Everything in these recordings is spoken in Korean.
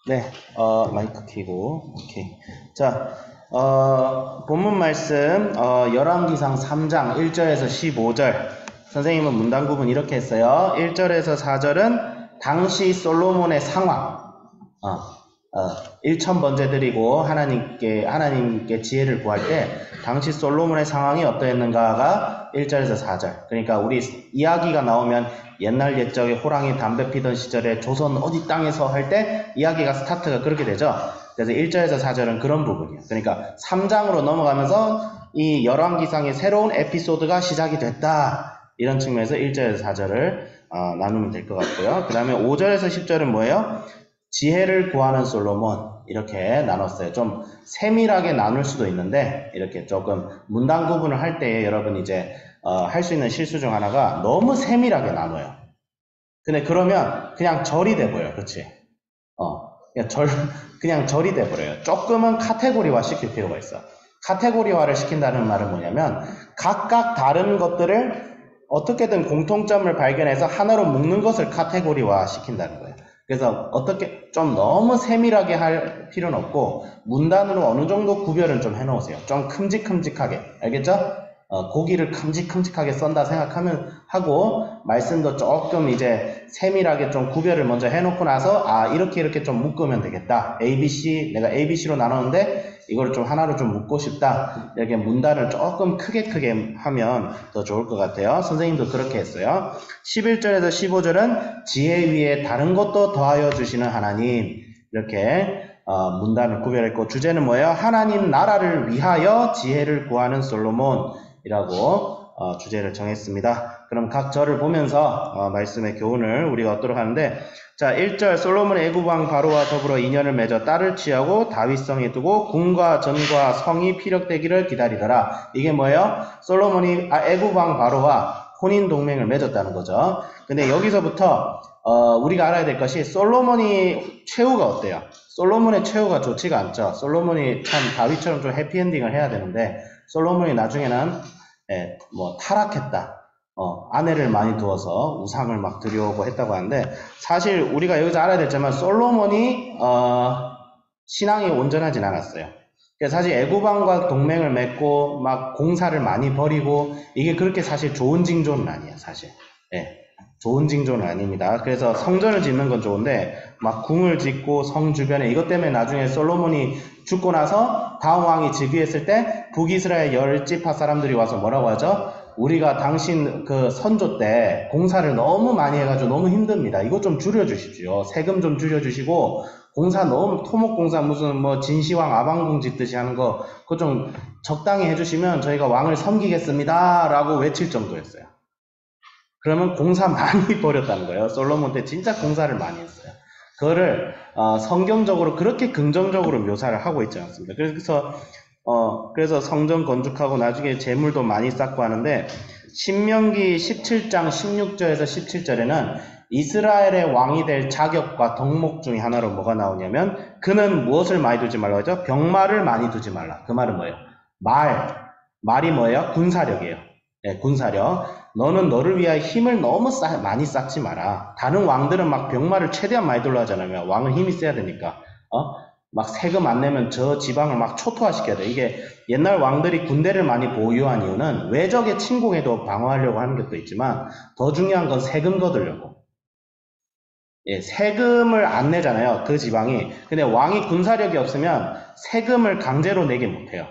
네, 마이크 켜고, 오케이. 자, 본문 말씀, 열왕기상 3장 1절에서 15절. 선생님은 문단 구분 이렇게 했어요. 1절에서 4절은 당시 솔로몬의 상황, 1천 번째 드리고 하나님께 지혜를 구할 때, 당시 솔로몬의 상황이 어떠했는가가 1절에서 4절. 그러니까 우리 이야기가 나오면 옛날 옛적에 호랑이 담배 피던 시절에 조선 어디 땅에서 할 때 이야기가 스타트가 그렇게 되죠. 그래서 1절에서 4절은 그런 부분이에요. 그러니까 3장으로 넘어가면서 이 열왕기상의 새로운 에피소드가 시작이 됐다. 이런 측면에서 1절에서 4절을 나누면 될 것 같고요. 그 다음에 5절에서 10절은 뭐예요? 지혜를 구하는 솔로몬. 이렇게 나눴어요. 좀 세밀하게 나눌 수도 있는데 이렇게 조금 문단 구분을 할 때 여러분 이제 할 수 있는 실수 중 하나가 너무 세밀하게 나눠요. 근데 그러면 그냥 절이 돼버려요. 그치? 그냥 절이 돼버려요. 조금은 카테고리화 시킬 필요가 있어. 카테고리화를 시킨다는 말은 뭐냐면 각각 다른 것들을 어떻게든 공통점을 발견해서 하나로 묶는 것을 카테고리화 시킨다는 거예요. 그래서 어떻게 좀 너무 세밀하게 할 필요는 없고 문단으로 어느 정도 구별은 좀 해놓으세요. 좀 큼직큼직하게. 알겠죠? 고기를 큼직큼직하게 썬다 생각하면 하고 말씀도 조금 이제 세밀하게 좀 구별을 먼저 해놓고 나서 이렇게 좀 묶으면 되겠다. ABC 내가 ABC로 나눴는데 이걸 좀 하나로 좀 묶고 싶다. 이렇게 문단을 조금 크게 하면 더 좋을 것 같아요. 선생님도 그렇게 했어요. 11절에서 15절은 지혜 위에 다른 것도 더하여 주시는 하나님. 이렇게 문단을 구별했고 주제는 뭐예요? 하나님 나라를 위하여 지혜를 구하는 솔로몬이라고 주제를 정했습니다. 그럼 각 절을 보면서 말씀의 교훈을 우리가 얻도록 하는데 자 1절 솔로몬의 애굽왕 바로와 더불어 인연을 맺어 딸을 취하고 다윗성에 두고 궁과 전과 성이 피력되기를 기다리더라. 이게 뭐예요? 솔로몬이 애굽왕 바로와 혼인 동맹을 맺었다는 거죠. 근데 여기서부터 우리가 알아야 될 것이 솔로몬이 최후가 어때요? 솔로몬의 최후가 좋지가 않죠. 솔로몬이 참 다윗처럼 좀 해피엔딩을 해야 되는데 솔로몬이 나중에는 타락했다. 아내를 많이 두어서 우상을 막 들여오고 했다고 하는데 사실 우리가 여기서 알아야 될 점은 솔로몬이 신앙이 온전하진 않았어요. 그래서 사실 애굽왕과 동맹을 맺고 막 공사를 많이 벌이고 이게 그렇게 사실 좋은 징조는 아니에요. 사실. 좋은 징조는 아닙니다. 그래서 성전을 짓는 건 좋은데 막 궁을 짓고 성 주변에 이것 때문에 나중에 솔로몬이 죽고 나서 다음 왕이 즉위했을 때 북이스라엘 10지파 사람들이 와서 뭐라고 하죠? 우리가 당신 그 선조 때 공사를 너무 많이 해가지고 너무 힘듭니다. 이것 좀 줄여주십시오. 세금 좀 줄여주시고 공사 너무 토목공사 무슨 뭐 진시황 아방궁 짓듯이 하는 거 그거 좀 적당히 해주시면 저희가 왕을 섬기겠습니다. 라고 외칠 정도였어요. 그러면 공사 많이 벌였다는 거예요. 솔로몬 때 진짜 공사를 많이 했어요. 그거를 성경적으로 그렇게 긍정적으로 묘사를 하고 있지 않습니다. 그래서 성전 건축하고 나중에 재물도 많이 쌓고 하는데 신명기 17장 16절에서 17절에는 이스라엘의 왕이 될 자격과 덕목 중에 하나로 뭐가 나오냐면 그는 무엇을 많이 두지 말라고 하죠? 병마를 많이 두지 말라. 그 말은 뭐예요? 말이 뭐예요? 군사력이에요. 군사력. 너는 너를 위하여 힘을 너무 많이 쌓지 마라. 다른 왕들은 막 병마를 최대한 많이 둘러 하잖아요. 왕은 힘이 세야 되니까. 막 세금 안 내면 저 지방을 막 초토화시켜야 돼. 이게 옛날 왕들이 군대를 많이 보유한 이유는 외적의 침공에도 방어하려고 하는 것도 있지만 더 중요한 건 세금 거두려고. 세금을 안 내잖아요. 그 지방이. 근데 왕이 군사력이 없으면 세금을 강제로 내게 못해요.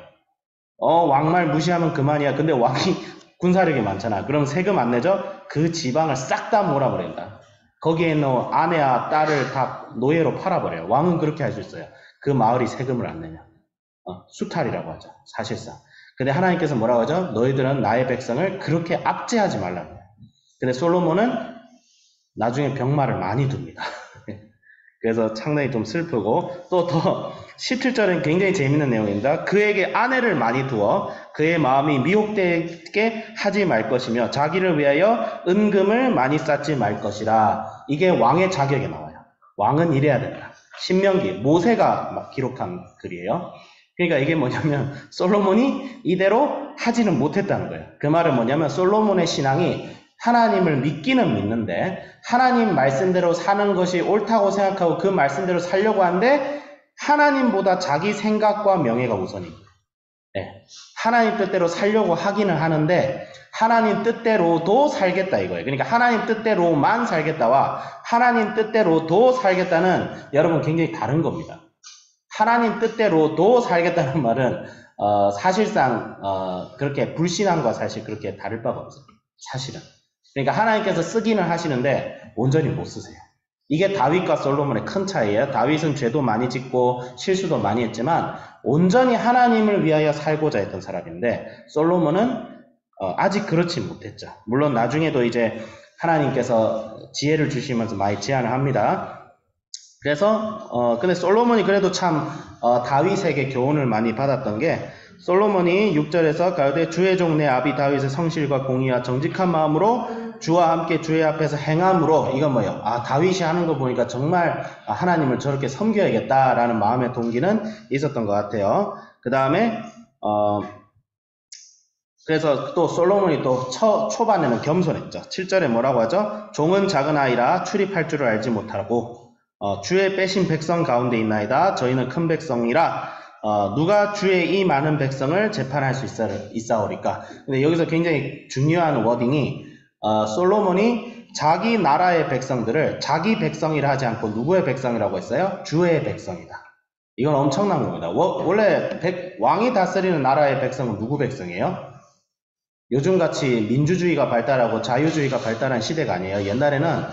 왕말 무시하면 그만이야. 근데 왕이 군사력이 많잖아. 그럼 세금 안 내죠? 그 지방을 싹 다 몰아버린다. 거기에 있는 아내와 딸을 다 노예로 팔아버려요. 왕은 그렇게 할 수 있어요. 그 마을이 세금을 안 내냐. 수탈이라고 하죠. 사실상. 근데 하나님께서 뭐라고 하죠? 너희들은 나의 백성을 그렇게 압제하지 말라고 해요. 근데 솔로몬은 나중에 병마를 많이 둡니다. 그래서 상당히 좀 슬프고 또 더 17절은 굉장히 재밌는 내용입니다. 그에게 아내를 많이 두어 그의 마음이 미혹되게 하지 말 것이며 자기를 위하여 은금을 많이 쌓지 말 것이라. 이게 왕의 자격에 나와요. 왕은 이래야 된다. 신명기 모세가 막 기록한 글이에요. 그러니까 이게 뭐냐면 솔로몬이 이대로 하지는 못했다는 거예요. 그 말은 뭐냐면 솔로몬의 신앙이 하나님을 믿기는 믿는데 하나님 말씀대로 사는 것이 옳다고 생각하고 그 말씀대로 살려고 하는데 하나님보다 자기 생각과 명예가 우선입니다. 네. 하나님 뜻대로 살려고 하기는 하는데 하나님 뜻대로도 살겠다 이거예요. 그러니까 하나님 뜻대로만 살겠다와 하나님 뜻대로도 살겠다는 여러분 굉장히 다른 겁니다. 하나님 뜻대로도 살겠다는 말은 사실상 그렇게 불신앙과 사실 그렇게 다를 바가 없어요. 사실은. 그러니까 하나님께서 쓰기는 하시는데 온전히 못 쓰세요. 이게 다윗과 솔로몬의 큰 차이예요. 다윗은 죄도 많이 짓고 실수도 많이 했지만 온전히 하나님을 위하여 살고자 했던 사람인데 솔로몬은 아직 그렇지 못했죠. 물론 나중에도 이제 하나님께서 지혜를 주시면서 많이 제안을 합니다. 그래서 근데 솔로몬이 그래도 참 다윗에게 교훈을 많이 받았던 게 솔로몬이 6절에서 가로되 주의 종 내 아비 다윗의 성실과 공의와 정직한 마음으로 주와 함께 주의 앞에서 행함으로 이건 뭐예요? 아 다윗이 하는 거 보니까 정말 하나님을 저렇게 섬겨야겠다라는 마음의 동기는 있었던 것 같아요. 그 다음에 그래서 또 솔로몬이 또 초반에는 겸손했죠. 7절에 뭐라고 하죠? 종은 작은 아이라 출입할 줄을 알지 못하고 주의 빼신 백성 가운데 있나이다. 저희는 큰 백성이라 누가 주의 이 많은 백성을 재판할 수 있사오리까. 근데 여기서 굉장히 중요한 워딩이 솔로몬이 자기 나라의 백성들을 자기 백성이라 하지 않고 누구의 백성이라고 했어요? 주의 백성이다. 이건 엄청난 겁니다. 원래 왕이 다스리는 나라의 백성은 누구 백성이에요? 요즘같이 민주주의가 발달하고 자유주의가 발달한 시대가 아니에요. 옛날에는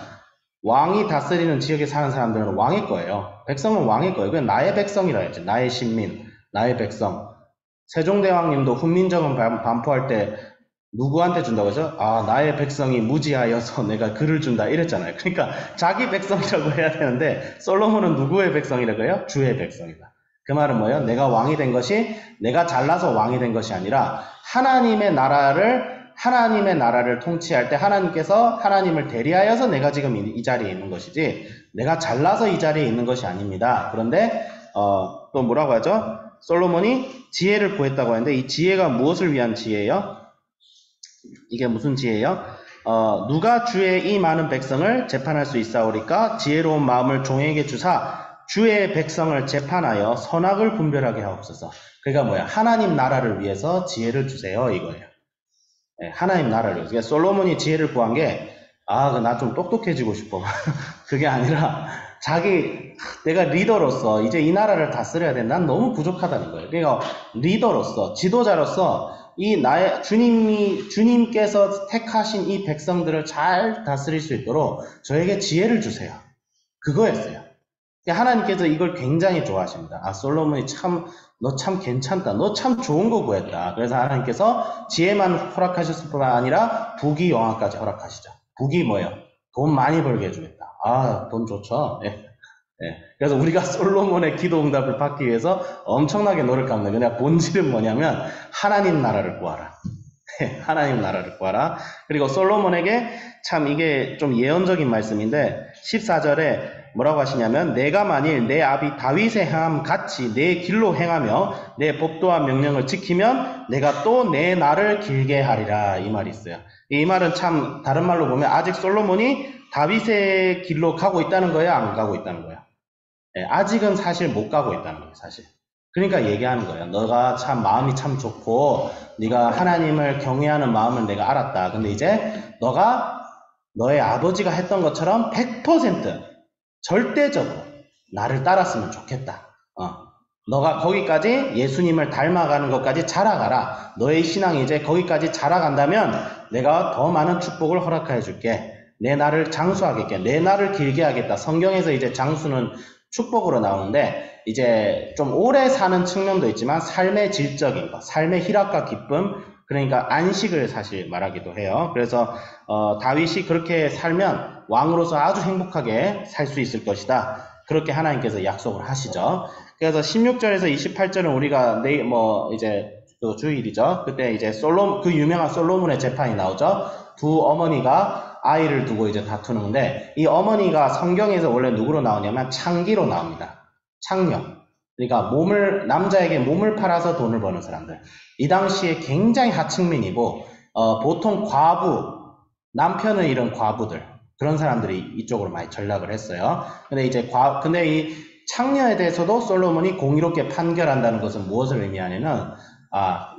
왕이 다스리는 지역에 사는 사람들은 왕의 거예요. 백성은 왕의 거예요. 그건 나의 백성이라 했죠. 나의 신민, 나의 백성. 세종대왕님도 훈민정음 반포할 때 누구한테 준다고 하죠? 아, 나의 백성이 무지하여서 내가 글을 준다 이랬잖아요. 그러니까 자기 백성이라고 해야 되는데 솔로몬은 누구의 백성이라고 해요? 주의 백성이다. 그 말은 뭐예요? 내가 왕이 된 것이 내가 잘나서 왕이 된 것이 아니라 하나님의 나라를 통치할 때 하나님께서 하나님을 대리하여서 내가 지금 이 자리에 있는 것이지 내가 잘나서 이 자리에 있는 것이 아닙니다. 그런데 또 뭐라고 하죠? 솔로몬이 지혜를 구했다고 하는데 이 지혜가 무엇을 위한 지혜예요? 이게 무슨 지혜예요? 누가 주의 이 많은 백성을 재판할 수 있사오리까? 지혜로운 마음을 종에게 주사 주의 백성을 재판하여 선악을 분별하게 하옵소서. 그러니까 뭐야? 하나님 나라를 위해서 지혜를 주세요 이거예요. 네, 하나님 나라를 위해서. 그러니까 솔로몬이 지혜를 구한 게 나 좀 똑똑해지고 싶어. 그게 아니라 내가 리더로서 이제 이 나라를 다스려야 돼. 난 너무 부족하다는 거예요. 그러니까 리더로서 지도자로서 주님께서 택하신 이 백성들을 잘 다스릴 수 있도록 저에게 지혜를 주세요. 그거였어요. 하나님께서 이걸 굉장히 좋아하십니다. 솔로몬이 너 참 괜찮다. 너 참 좋은 거 구했다. 그래서 하나님께서 지혜만 허락하셨을 뿐만 아니라 부귀 영화까지 허락하시죠. 부귀 뭐예요? 돈 많이 벌게 해주겠다. 돈 좋죠. 예. 그래서 우리가 솔로몬의 기도 응답을 받기 위해서 엄청나게 노력합니다. 그냥 본질은 뭐냐면 하나님 나라를 구하라. 하나님 나라를 구하라. 그리고 솔로몬에게 참 이게 좀 예언적인 말씀인데 14절에 뭐라고 하시냐면 내가 만일 내 아비 다윗의 행함 같이 내 길로 행하며 내 법도와 명령을 지키면 내가 또 내 날을 길게 하리라 이 말이 있어요. 이 말은 참 다른 말로 보면 아직 솔로몬이 다윗의 길로 가고 있다는 거예요? 안 가고 있다는 거예요? 아직은 사실 못 가고 있다는 거예요. 사실. 그러니까 얘기하는 거예요. 너가 참 마음이 참 좋고 네가 하나님을 경외하는 마음을 내가 알았다. 근데 이제 너가 너의 아버지가 했던 것처럼 100% 절대적으로 나를 따랐으면 좋겠다. 너가 거기까지 예수님을 닮아가는 것까지 자라가라. 너의 신앙이 이제 거기까지 자라간다면 내가 더 많은 축복을 허락해 줄게. 내 날을 장수하겠게. 내 날을 길게 하겠다. 성경에서 이제 장수는 축복으로 나오는데 이제 좀 오래 사는 측면도 있지만 삶의 질적인 것, 삶의 희락과 기쁨, 그러니까 안식을 사실 말하기도 해요. 그래서 다윗이 그렇게 살면 왕으로서 아주 행복하게 살 수 있을 것이다. 그렇게 하나님께서 약속을 하시죠. 그래서 16절에서 28절은 우리가 내일 이제 또 주일이죠. 그때 이제 그 유명한 솔로몬의 재판이 나오죠. 두 어머니가 아이를 두고 이제 다투는데 이 어머니가 성경에서 원래 누구로 나오냐면 창기로 나옵니다. 창녀. 그러니까 남자에게 몸을 팔아서 돈을 버는 사람들. 이 당시에 굉장히 하층민이고 보통 남편을 잃은 과부들, 그런 사람들이 이쪽으로 많이 전락을 했어요. 근데 근데 이 창녀에 대해서도 솔로몬이 공의롭게 판결한다는 것은 무엇을 의미하냐면,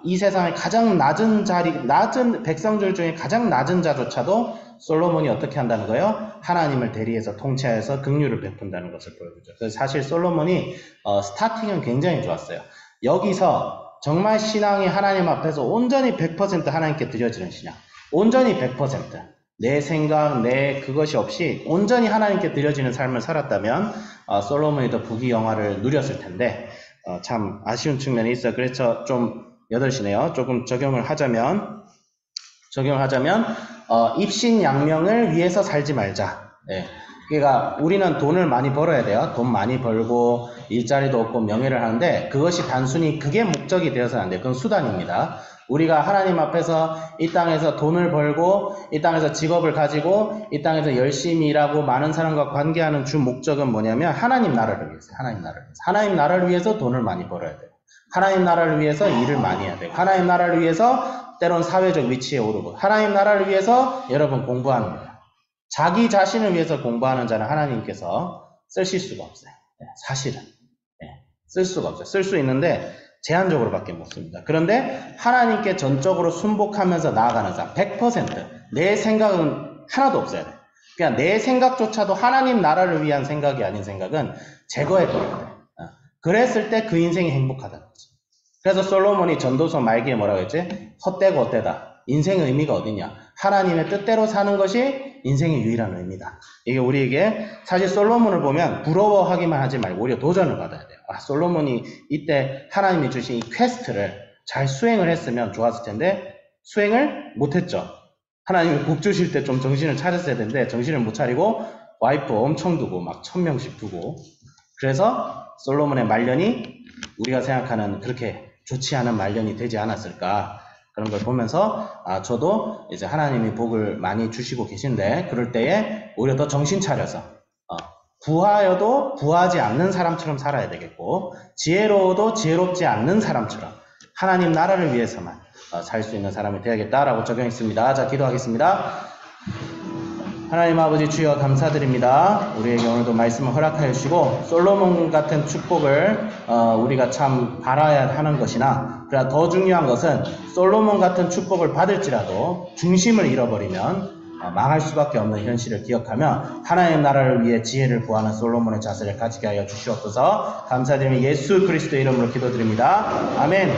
이 세상의 가장 낮은 백성들 중에 가장 낮은 자조차도 솔로몬이 어떻게 한다는 거예요? 하나님을 대리해서 통치하여서 긍휼을 베푼다는 것을 보여주죠. 그래서 사실 솔로몬이 스타팅은 굉장히 좋았어요. 여기서 정말 신앙이 하나님 앞에서 온전히 100% 하나님께 드려지는 신앙, 온전히 100%, 내 생각, 내 그것이 없이 온전히 하나님께 드려지는 삶을 살았다면 솔로몬이 더 부귀영화를 누렸을 텐데 참 아쉬운 측면이 있어요. 그래서 좀 8시네요. 조금 적용을 하자면 입신양명을 위해서 살지 말자. 네. 그러니까 우리는 돈을 많이 벌어야 돼요. 돈 많이 벌고 일자리도 얻고 명예를 하는데 그것이 단순히 그게 목적이 되어서는 안 돼요. 그건 수단입니다. 우리가 하나님 앞에서 이 땅에서 돈을 벌고 이 땅에서 직업을 가지고 이 땅에서 열심히 일하고 많은 사람과 관계하는 주 목적은 뭐냐면 하나님 나라를 위해서, 하나님 나라를 위해서 돈을 많이 벌어야 돼요. 하나님 나라를 위해서 일을 많이 해야 돼요. 하나님 나라를 위해서 때론 사회적 위치에 오르고, 하나님 나라를 위해서 여러분 공부하는 거예요. 자기 자신을 위해서 공부하는 자는 하나님께서 쓰실 수가 없어요. 사실은 쓸 수가 없어요. 쓸 수 있는데 제한적으로밖에 못 씁니다. 그런데 하나님께 전적으로 순복하면서 나아가는 사람 100% 내 생각은 하나도 없어야 돼요. 그냥 내 생각조차도 하나님 나라를 위한 생각이 아닌 생각은 제거해버려야 돼요. 그랬을 때 그 인생이 행복하다는 거죠. 그래서 솔로몬이 전도서 말기에 뭐라고 했지? 헛되고 헛되다. 인생의 의미가 어디냐? 하나님의 뜻대로 사는 것이 인생의 유일한 의미다. 이게 우리에게 사실 솔로몬을 보면 부러워하기만 하지 말고 오히려 도전을 받아야 돼요. 솔로몬이 이때 하나님이 주신 이 퀘스트를 잘 수행을 했으면 좋았을 텐데 수행을 못했죠. 하나님이 복 주실 때 좀 정신을 차렸어야 되는데 정신을 못 차리고 와이프 엄청 두고 막 1000명씩 두고, 그래서 솔로몬의 말년이 우리가 생각하는 그렇게 좋지 않은 말년이 되지 않았을까, 그런 걸 보면서 저도 이제 하나님이 복을 많이 주시고 계신데 그럴 때에 오히려 더 정신 차려서 부하여도 부하지 않는 사람처럼 살아야 되겠고, 지혜로워도 지혜롭지 않는 사람처럼 하나님 나라를 위해서만 살 수 있는 사람이 되야겠다라고 적용했습니다. 자, 기도하겠습니다. 하나님 아버지 주여 감사드립니다. 우리에게 오늘도 말씀을 허락하여 주시고 솔로몬 같은 축복을 우리가 참 바라야 하는 것이나, 그러나 더 중요한 것은 솔로몬 같은 축복을 받을지라도 중심을 잃어버리면 망할 수밖에 없는 현실을 기억하며 하나님 나라를 위해 지혜를 구하는 솔로몬의 자세를 가지게 하여 주시옵소서. 감사드리며 예수 그리스도의 이름으로 기도드립니다. 아멘.